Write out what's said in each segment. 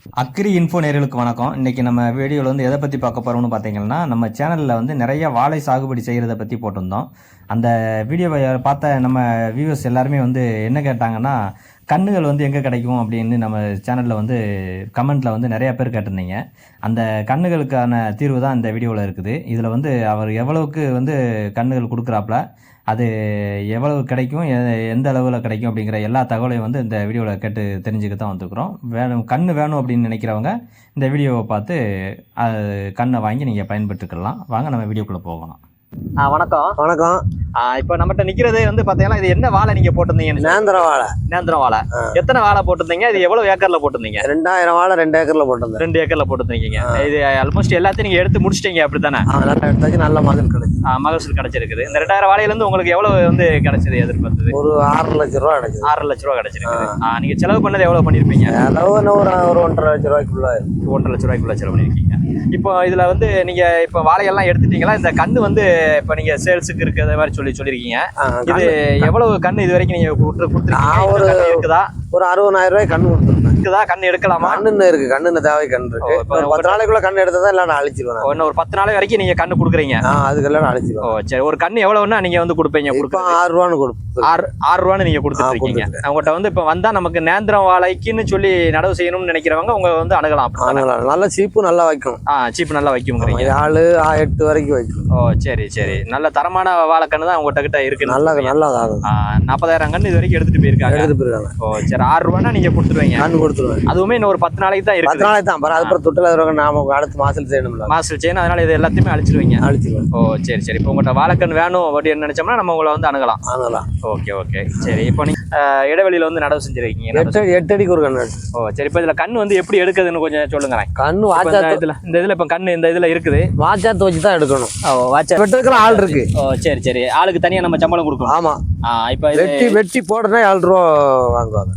Agri info நேயர்களுக்கு வணக்கம். இன்றைக்கி நம்ம வீடியோவில் வந்து எதை பற்றி பார்க்க போகிறோம்னு பார்த்தீங்கன்னா, நம்ம சேனலில் வந்து நிறைய வாழை சாகுபடி செய்கிறத பற்றி போட்டிருந்தோம். அந்த வீடியோவை பார்த்த நம்ம வியூவர்ஸ் எல்லாருமே வந்து என்ன கேட்டாங்கன்னா, கன்றுகள் வந்து எங்கே கிடைக்கும் அப்படின்னு நம்ம சேனலில் வந்து கமெண்ட்டில் வந்து நிறையா பேர் கேட்டிருந்தீங்க. அந்த கன்றுகளுக்கான தீர்வு தான் இந்த வீடியோவில் இருக்குது. இதில் வந்து அவர் எவ்வளவுக்கு வந்து கன்றுகள் கொடுக்குறாப்புல, அது எவ்வளவு கிடைக்கும், எந்த அளவில் கிடைக்கும் அப்படிங்கிற எல்லா தகவலையும் வந்து இந்த வீடியோவில் கேட்டு தெரிஞ்சுக்க தான் வந்துருக்குறோம். கன்று வேணும் அப்படின்னு நினைக்கிறவங்க இந்த வீடியோவை பார்த்து கன்றை வாங்கி நீங்கள் பயன்பட்டுக்கலாம். வாங்க நம்ம வீடியோக்குள்ளே போகலாம். வணக்கம். வணக்கம். இப்போ நம்மகிட்ட நிக்கிறதே வந்து பாத்தீங்கன்னா, இது என்ன வாழை நீங்க போட்டிருந்தீங்க? நேந்திரம் வாழை. நேந்திரம் வாழை. எத்தனை வாழை போட்டிருந்தீங்க? இது எவ்வளவு ஏக்கர்ல போட்டிருந்தீங்க? 2000 வாழை 2 ஏக்கர்ல போட்டிருந்தேன். 2 ஏக்கர்ல போட்டிருந்தீங்க. இது ஆல்மோஸ்ட் எல்லாத்தையும் நீங்க எடுத்து முடிச்சிட்டீங்க அப்படித்தானே? நல்லா எடுத்தாச்சு, நல்ல மகசூல் கிடைச்சு. மகசூல் கிடைச்சிருக்குது. இந்த 2000 வாழையில இருந்து உங்களுக்கு எவ்வளவு வந்து கிடைச்சது? எதிர்பார்த்தது ஒரு 6 லட்சம் ரூபா கிடைச்சது. 6 லட்சம் ரூபா கிடைச்சிருக்கு. நீங்க செலவு பண்ணது எவ்வளவு பண்ணிருப்பீங்க? அளவு ஒரு 1.5 லட்சம் ரூபாய்க்குள்ள. 1.5 லட்சம் ரூபாய்க்குள்ள செலவு பண்ணிருக்கீங்க. இப்போ இதுல வந்து நீங்க இப்ப வாழையெல்லாம் எடுத்துட்டீங்களா? இந்த கண்ணு வந்து இப்ப நீங்க சேல்ஸுக்கு இருக்கிற மாதிரி சொல்லிருக்கீங்க. இது எவ்வளவு கண்ணு இது வரைக்கும் நீங்க கொடுத்துருக்கீங்க? இருக்குதா? ஒரு 60,000 ரூபாய் கண்ணு கொடுத்துருக்கேன். இருக்குதா? கண்ணு எடுக்கலாமா? கண்ணு இருக்கு. கண்ணு தேவை கண்ணு இருக்கு. 10 நாளைக்குள்ள கண்ணு எடுத்தா எல்லாம் நான் அழிச்சிருவேன். இன்னும் ஒரு 10 நாள் வரைக்கும் நீங்க கண்ணு கொடுக்குறீங்க? அதுக்கெல்லாம் நான் அழிச்சிருவேன். சரி. ஒரு கண்ணு எவ்வளவுன்னா நீங்க வந்து கொடுப்பீங்க? 6 ரூபான்னு கொடுப்போம். 6 ரூபான்னு நீங்க கொடுத்துருக்கீங்க. உங்கள்கிட்ட வந்து இப்ப வந்தா நமக்கு நேந்திரம் வாழைக்குன்னு சொல்லி நடவு செய்யணும்னு நினைக்கிறவங்க உங்க வந்து அணுகலாம். நல்லா சீப்பு நல்லா வைக்கும். சீப்பு நல்லா வைக்கும்ங்கிறீங்க. 4 8 வரைக்கும் வைக்கும். சரி சரி. நல்ல தரமான வாழைக்கண்ணு தான் உங்ககிட்ட கிட்ட இருக்கு. நல்லா 40,000 கண்ணு இது வரைக்கும் எடுத்துட்டு போயிருக்காங்க. சரி. 6 ரூபானா நீங்க கொடுத்துருவீங்க? கண்ணு கொடுத்துருவேன். அதுவுமே இன்னும் ஒரு 10 நாளைக்கு தான் இருக்கு. 10 நாளைக்கு தான். அதுக்கப்புறம் தொட்டில் நாம அடுத்த மாசத்துல செய்யணும்ல. மாசத்துல செய்யணும். அதனால இது எல்லாத்தையுமே அழிச்சிருவீங்க. சரி சரி. இப்போ உங்கள்கிட்ட வாழைக்கண்ணு வேணும் அப்படின்னு நினைச்சோம்னா நம்ம உங்களை வந்து அணுகலாம். Okay okay. சரி. இப்போ நீங்க இடைவெளியில வந்து நடவு செஞ்சிருக்கீங்க. 8 அடிக்கு ஒரு கண்ணு. சரி. இப்போ இதுல கண்ணு வந்து எப்படி எடுக்குதுன்னு கொஞ்சம் சொல்லுங்களேன். கண்ணு இந்த இதுல இப்ப கண்ணு இந்த இதுல இருக்குது. வாச்சாத்து வச்சு தான் எடுக்கணும். வெட்டுறதுக்கு ஆள் இருக்கு. சரி சரி. ஆளுக்கு தனியா நம்ம சம்பளம் கொடுக்கணும். ஆமா. இப்ப வெட்டி போடுறதா 7 ரூபா வாங்குவாங்க.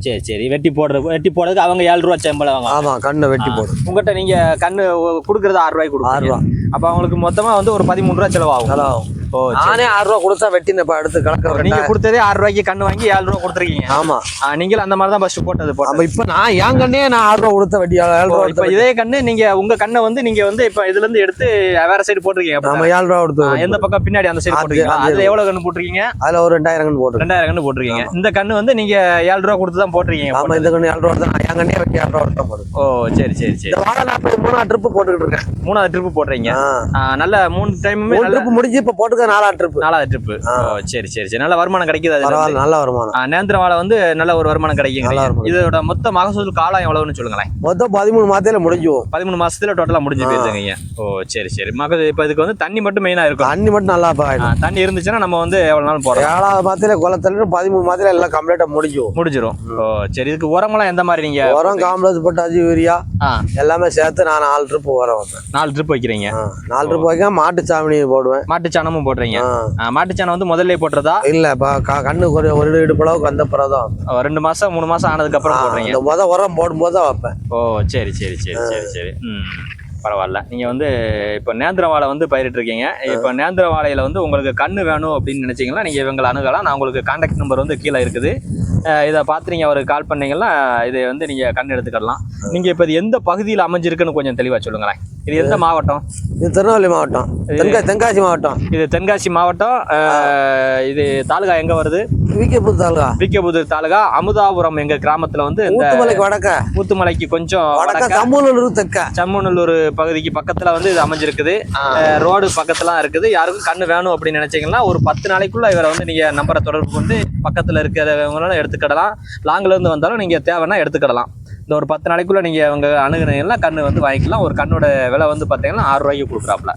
சரி சரி. வெட்டி போடுறதுக்கு அவங்க 7 ரூபா சம்பளம் வாங்க. ஆமா. கண்ணை வெட்டி போடு. உங்ககிட்ட நீங்க கண்ணு கொடுக்கறது 6 ரூபாய்க்கு கொடுக்கும். 6 ரூபா. அப்ப அவங்களுக்கு மொத்தமா வந்து ஒரு 13 ரூபா செலவாகும். நானே 6 ரூபா கொடுத்தா வெட்டி அடுத்து கலக்க. நீங்க கொடுத்ததே 6 ரூபாய்க்கு கண்ணு வாங்கி 7 ரூபா கொடுத்துருக்கீங்க. ஆமா. நீங்களும் அந்த மாதிரி தான் ஃபர்ஸ்ட் போட்டது. இப்ப நான் என் கண்ணே நான் 6 ரூபா கொடுத்த வெட்டி 7 ரூபா. இப்ப இதே கண்ணு நீங்க உங்க கண்ணை வந்து நீங்க வந்து இப்ப இதுல இருந்து எடுத்து வேற சைடு போட்டிருக்கீங்க. நம்ம 7 ரூபா கொடுத்து எந்த பக்கம் பின்னாடி அந்த சைடு போட்டிருக்கீங்க. அதுல எவ்வளவு கண்ணு போட்டிருக்கீங்க? அதுல ஒரு 2000 கண்ணு போட்டு 2000 கண்ணு போட்டிருக்கீங்க. இந்த கண்ணு வந்து நீங்க 7 ரூபா கொடுத்து தான் போட்டிருக்கீங்க. ஆமா. இந்த கண்ணு 7 ரூபா தான். என் கண்ணே வெட்டி 7 ரூபா தான் போடுறேன். சரி சரி சரி. வாழை நான் 3ஆவது ட்ரிப் போட்டுக்கிட்டு இருக்கேன். 3ஆவது ட்ரிப் போடுறீங்க. நல்ல 3 டைமுமே ட்ரிப் முடிஞ்சு இப்ப போட்டுக்க 4ஆவது ட்ரிப். 4ஆவது ட்ரிப். சரி சரி சரி. நல்ல வருமானம் கிடைக்குது. நல்ல வருமானம். நேந்திரம் வாழை வந்து நல்ல ஒரு வருமானம் கிடைக்கும். இதோட மொத்த மகசூல் காலம் எவ்வளவுன்னு சொல்லுங்களேன். மொத்தம் 13 மாதத்துல முடிஞ்சுவோம். 13 மாசத்துல டோட்டலா முடிஞ்சு போயிருதுங்க. சரி சரி. இப்ப இதுக்கு வந்து தண்ணி மட்டும் மெயினா இருக்கும். தண்ணி மட்டும் நல்லா தண்ணி இருந்துச்சுன்னா நம்ம வந்து எவ்வளவு நாள் போறோம். 7ஆவது மாதத்துல குளத்துல 13 மாதத்துல எல்லாம் கம்ப்ளீட்டா முடிஞ்சிரும். சரி. இதுக்கு உரமெல்லாம் எந்த மாதிரி நீங்க? உரம் காம்ப்ளெக்ஸ் பொட்டாசி யூரியா எல்லாமே சேர்த்து நான் 4 ட்ரிப் உரம் வைப்பேன். 4 ட்ரிப் வைக்கிறீங்க. 4 ட்ரிப் வைக்க மாட்டு சாணி போடுவேன். மாட்டு சாணமும் போடுறீங்க. மாட்டு சாணம் வந்து முதல்ல போடுறதா? இல்ல கண்ணு ஒரு இடுப்பளவுக்கு வந்த பிறகுதான் 2 மாசம் 3 மாசம் ஆனதுக்கு அப்புறம் போடுறீங்க. உரம் போடும்போது தான் வைப்பேன். சரி சரி சரி சரி சரி. பரவாயில்ல. நீங்கள் வந்து இப்போ நேந்திர வாழை வந்து பயிரிட்டு இருக்கீங்க. இப்போ நேந்திர வாழையில் வந்து உங்களுக்கு கண்ணு வேணும் அப்படின்னு நினச்சிங்கன்னா நீங்கள் இவங்களை அணுகலாம். நான் உங்களுக்கு கான்டாக்ட் நம்பர் வந்து கீழே இருக்குது. இதை பார்த்து நீங்கள் அவருக்கு கால் பண்ணீங்கன்னா இதை வந்து நீங்கள் கண் எடுத்துக்கலாம். நீங்கள் இப்போ இது எந்த பகுதியில் அமைஞ்சிருக்குன்னு கொஞ்சம் தெளிவாக சொல்லுங்களேன். இது எந்த மாவட்டம்? இது திருநெல்வேலி மாவட்டம். தென்காசி மாவட்டம். இது தென்காசி மாவட்டம். இது தாலுகா எங்கே வருது? விகேபுத்தூர் தாலுகா. விகேபுத்தூர் தாலுகா. அமுதாபுரம் எங்கள் கிராமத்தில் வந்து ஊத்துமலைக்கு கொஞ்சம் சம்மநல்லூர் பகுதிக்கு பக்கத்தில் வந்து இது அமைஞ்சிருக்குது. ரோடு பக்கத்துல இருக்குது. யாருக்கும் கண்ணு வேணும் அப்படின்னு நினைச்சீங்கன்னா ஒரு 10 நாளைக்குள்ள இவரை வந்து நீங்க நம்பரை தொடர்பு கொண்டு பக்கத்துல இருக்கிறவங்களால எடுத்துக்கிடலாம். லாங்ல இருந்து வந்தாலும் நீங்க தேவைன்னா எடுத்துக்கிடலாம். இந்த ஒரு 10 நாளைக்குள்ள நீங்க அவங்க அணுகுனீங்கன்னா கண்ணு வந்து வாங்கிக்கலாம். ஒரு கண்ணோட விலை வந்து பாத்தீங்கன்னா 6 ரூபாய்க்கு கொடுக்குறாப்ல.